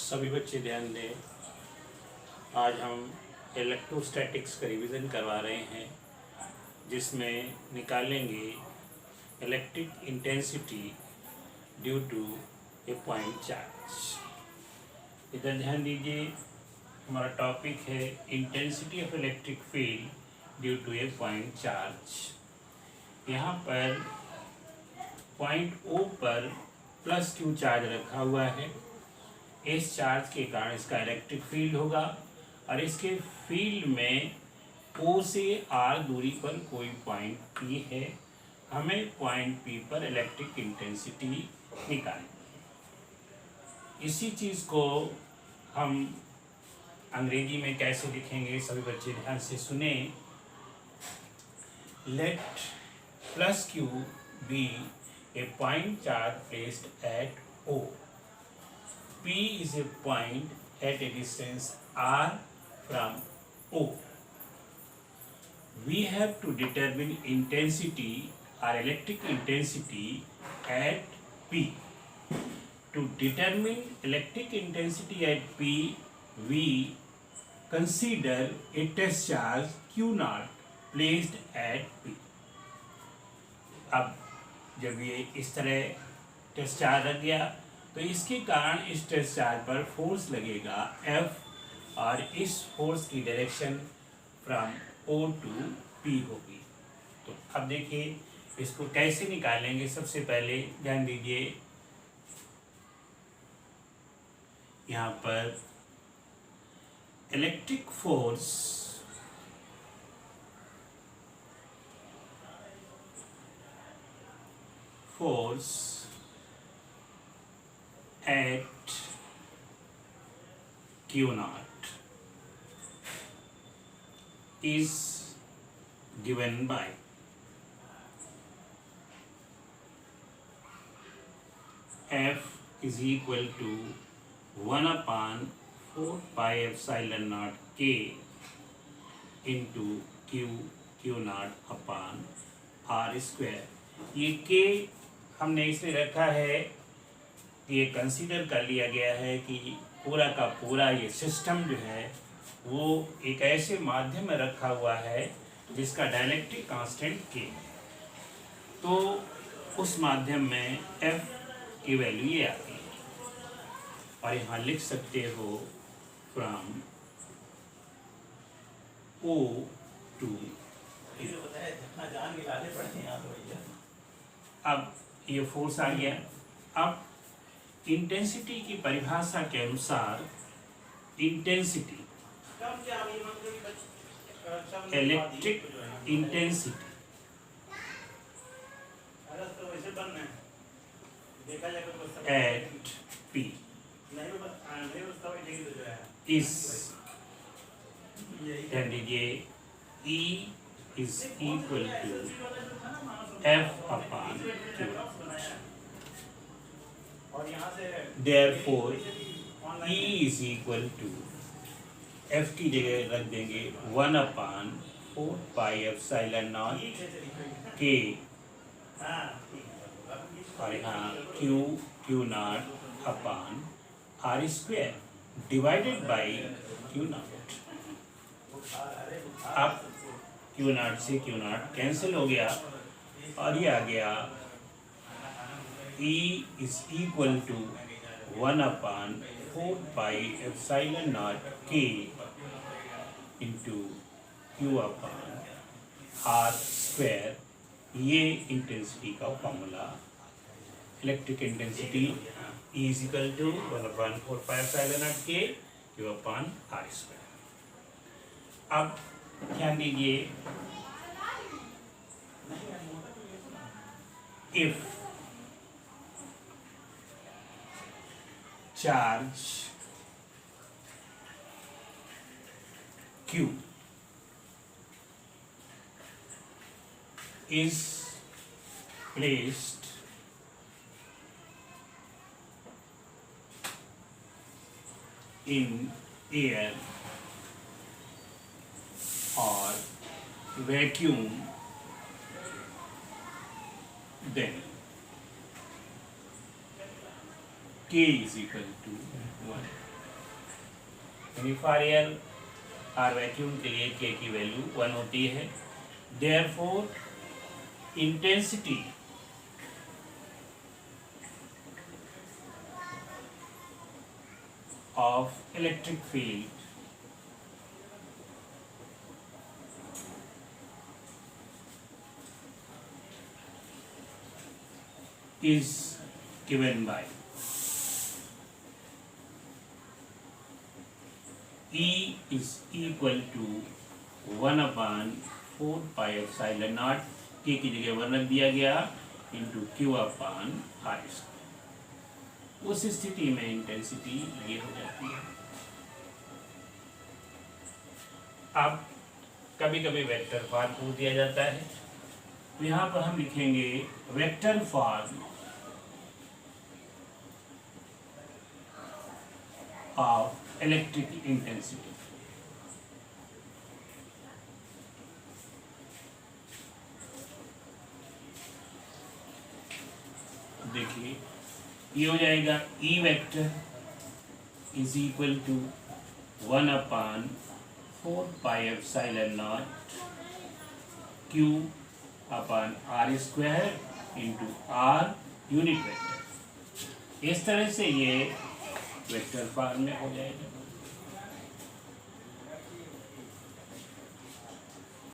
सभी बच्चे ध्यान दें। आज हम इलेक्ट्रोस्टैटिक्स का रिवीजन करवा रहे हैं, जिसमें निकालेंगे electric intensity due to a point charge. इधर ध्यान दीजिए, हमारा टॉपिक है intensity of electric field due to a point charge. यहाँ पर पॉइंट ओ पर प्लस क्यू चार्ज रखा हुआ है। इस चार्ज के कारण इसका इलेक्ट्रिक फील्ड होगा और इसके फील्ड में O से R दूरी पर कोई पॉइंट P है। हमें पॉइंट P पर इलेक्ट्रिक इंटेंसिटी निकालनी है। इसी चीज़ को हम अंग्रेजी में कैसे लिखेंगे, सभी बच्चे ध्यान से सुने। Let plus q be a point charge placed at O. P is a point at a distance R from O. We have to determine intensity or electric intensity at P. To determine electric intensity at P, we consider a test charge Q0 placed at P. अब जब ये इस तरह test charge रख गया तो इसके कारण इस टेस्ट चार्ज पर फोर्स लगेगा F और इस फोर्स की direction from O to P होगी। तो अब देखिए इसको कैसे निकालेंगे। सबसे पहले ध्यान दीजिए, यहाँ पर electric force at Q0 is given by F is equal to 1 upon 4 pi epsilon naught K into Q0 upon R square। ये K हमने इसलिए रखा है, ये कंसीडर कर लिया गया है कि पूरा का पूरा ये सिस्टम जो है वो एक ऐसे माध्यम में रखा हुआ है जिसका डायलेक्ट्रिक कांस्टेंट K है। तो उस माध्यम में F की वैल्यू ये आती है और यहाँ लिख सकते हो फ्रॉम O टू P। अब ये फोर्स आ गया। अब इंटेंसिटी की परिभाषा के अनुसार intensity, electric intensity at P इस, ध्यान दीजिए, E is equal to F upon Q। Therefore, E is equal to F की जगह रख देंगे 1 upon 4 pi epsilon naught K और यहाँ Q0 upon R square divided by Q0। अब Q0 से Q0 कैंसिल हो गया और ये आ गया E is equal to 1 upon 4 pi epsilon naught K into Q upon R square। ये इंटेंसिटी का formula, electric intensity E is equal to 1 upon 4 pi epsilon naught K Q upon R square। अब ध्यान दीजिए, if charge Q is placed in air or vacuum, then K is equal to 1। यानी for air are vacuum के लिए के की value 1 होती है। Therefore intensity of electric field is given by E is equal to 1/4 pi epsilon naught, K की जगह 1 रख दिया गया, इंटू Q/R²। उस स्थिति में इंटेंसिटी ये हो जाती है। अब कभी कभी वेक्टर फॉर्म पूछ दिया जाता है, तो यहाँ पर हम लिखेंगे vector form of electric intensity. देखिए ये हो जाएगा E vector is equal to 1/4 pi epsilon naught Q/R² into R unit vector. इस तरह से ये वेक्टर फॉर्म में हो जाएगा।